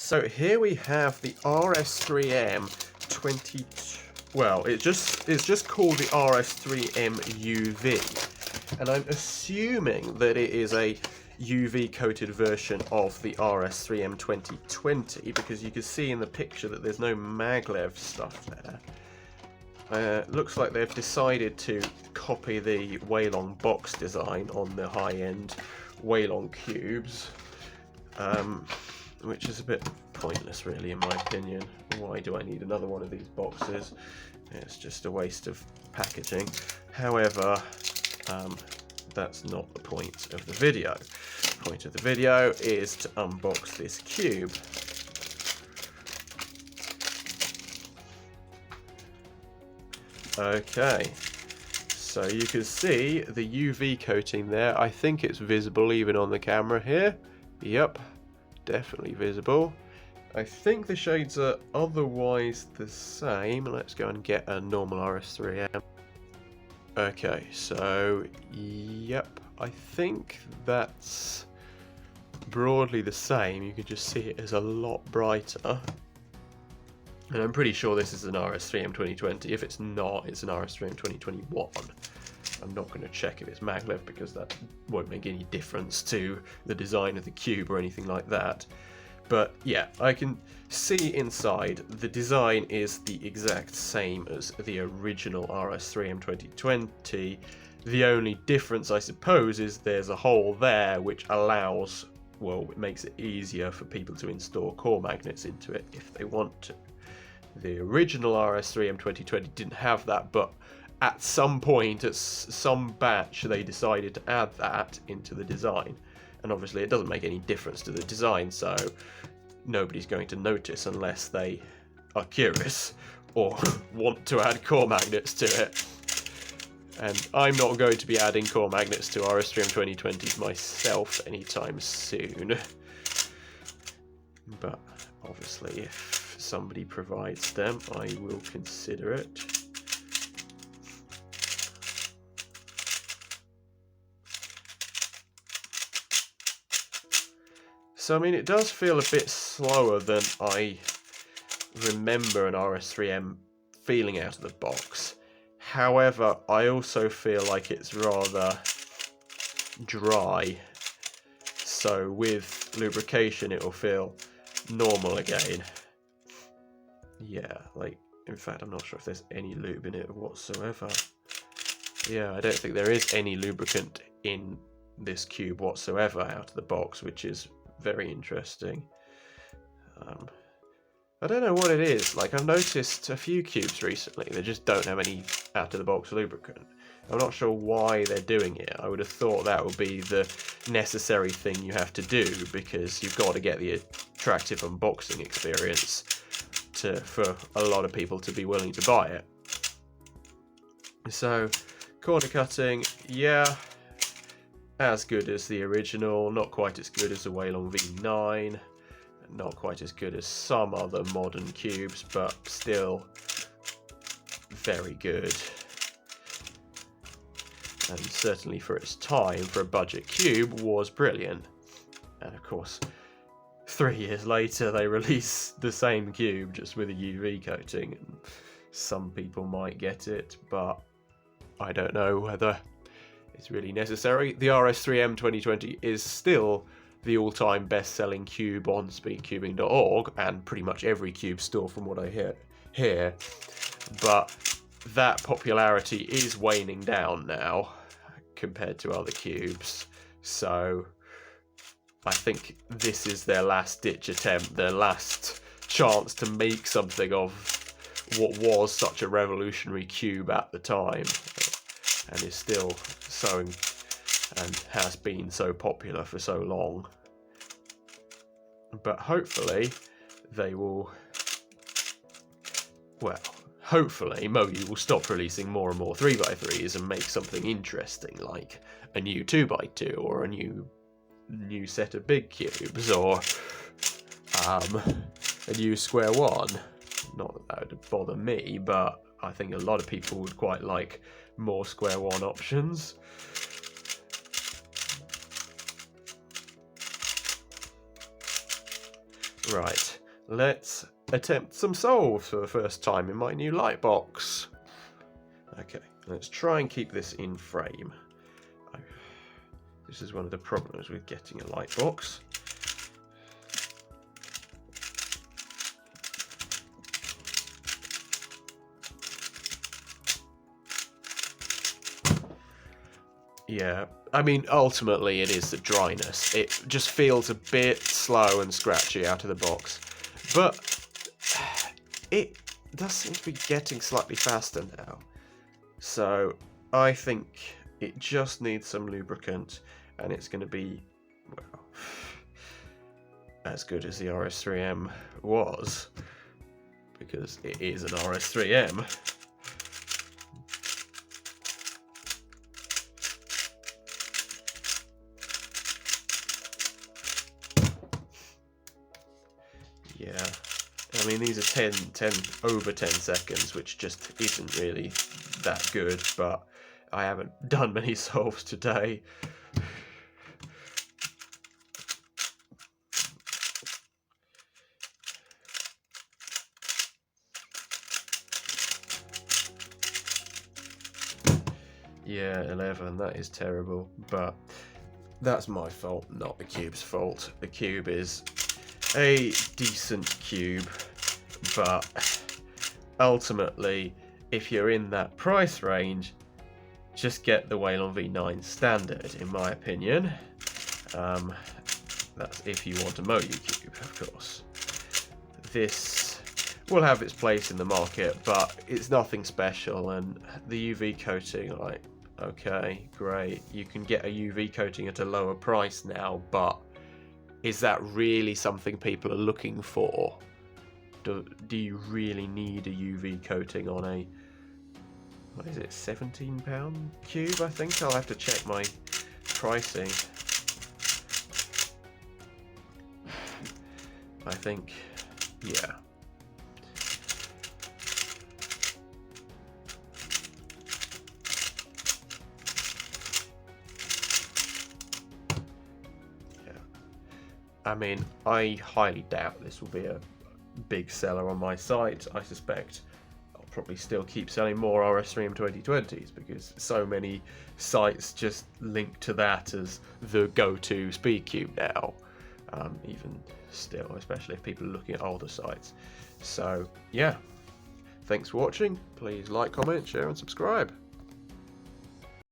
So here we have the RS3M 20. Well, it's just called the RS3M UV, and I'm assuming that it is a UV coated version of the RS3M 2020 because you can see in the picture that there's no maglev stuff there. Looks like they've decided to copy the Weilong box design on the high-end Weilong cubes, which is a bit pointless really in my opinion. Why do I need another one of these boxes? It's just a waste of packaging. However, that's not the point of the video. The point of the video is to unbox this cube. Okay, so you can see the UV coating there. I think it's visible even on the camera here. Yep, definitely visible. I think the shades are otherwise the same. Let's go and get a normal RS3M. Okay, so yep, I think that's broadly the same. You can just see it as a lot brighter. And I'm pretty sure this is an RS3M 2020. If it's not, it's an RS3M 2021. I'm not going to check if it's maglev because that won't make any difference to the design of the cube or anything like that. But yeah, I can see inside the design is the exact same as the original RS3M 2020. The only difference, I suppose, is there's a hole there which allows, well, it makes it easier for people to install core magnets into it if they want to. The original RS3M 2020 didn't have that, but at some point, at some batch, they decided to add that into the design. And obviously it doesn't make any difference to the design, so nobody's going to notice unless they are curious or want to add core magnets to it. And I'm not going to be adding core magnets to RS3M 2020s myself anytime soon. But obviously if somebody provides them, I will consider it. So I mean, it does feel a bit slower than I remember an RS3M feeling out of the box. However, I also feel like it's rather dry. So with lubrication, it will feel normal again. Yeah, like, in fact, I'm not sure if there's any lube in it whatsoever. Yeah, I don't think there is any lubricant in this cube whatsoever out of the box, which is very interesting. I don't know what it is. Like, I've noticed a few cubes recently that just don't have any out of the box lubricant. I'm not sure why they're doing it. I would have thought that would be the necessary thing you have to do because you've got to get the attractive unboxing experience for a lot of people to be willing to buy it. So, corner cutting, yeah, as good as the original, not quite as good as the Weilong V9, not quite as good as some other modern cubes, but still very good. And certainly for its time, for a budget cube, was brilliant. And of course, 3 years later they release the same cube just with a UV coating. And some people might get it, but I don't know whether it's really necessary. The RS3M 2020 is still the all-time best-selling cube on speedcubing.org and pretty much every cube store from what I hear. But that popularity is waning down now compared to other cubes. So I think this is their last-ditch attempt, their last chance to make something of what was such a revolutionary cube at the time, and is still so and has been so popular for so long. But hopefully they will, well, hopefully MoYu will stop releasing more and more 3x3s and make something interesting like a new 2x2 or a new set of big cubes or a new square one. Not that that would bother me, but I think a lot of people would quite like more square one options. Right, let's attempt some solves for the first time in my new light box. Okay, let's try and keep this in frame. This is one of the problems with getting a light box. Yeah, I mean, ultimately it is the dryness. It just feels a bit slow and scratchy out of the box. But it does seem to be getting slightly faster now. So I think it just needs some lubricant, and it's going to be, well, as good as the RS3M was, because it is an RS3M. Yeah, I mean, these are over 10 seconds, which just isn't really that good, but I haven't done many solves today. Yeah, 11, that is terrible, but that's my fault, not the cube's fault. The cube is a decent cube, but ultimately, if you're in that price range, just get the Whalon V9 standard, in my opinion. That's if you want a MoYu cube, of course. This will have its place in the market, but it's nothing special, and the UV coating, like, okay, great, you can get a UV coating at a lower price now, but is that really something people are looking for? Do you really need a UV coating on a, what is it, £17 cube? I think I'll have to check my pricing. I think, yeah. I mean, I highly doubt this will be a big seller on my site. I suspect I'll probably still keep selling more RS3M 2020s because so many sites just link to that as the go-to speedcube now. Even still, especially if people are looking at older sites. So, yeah. Thanks for watching. Please like, comment, share and subscribe.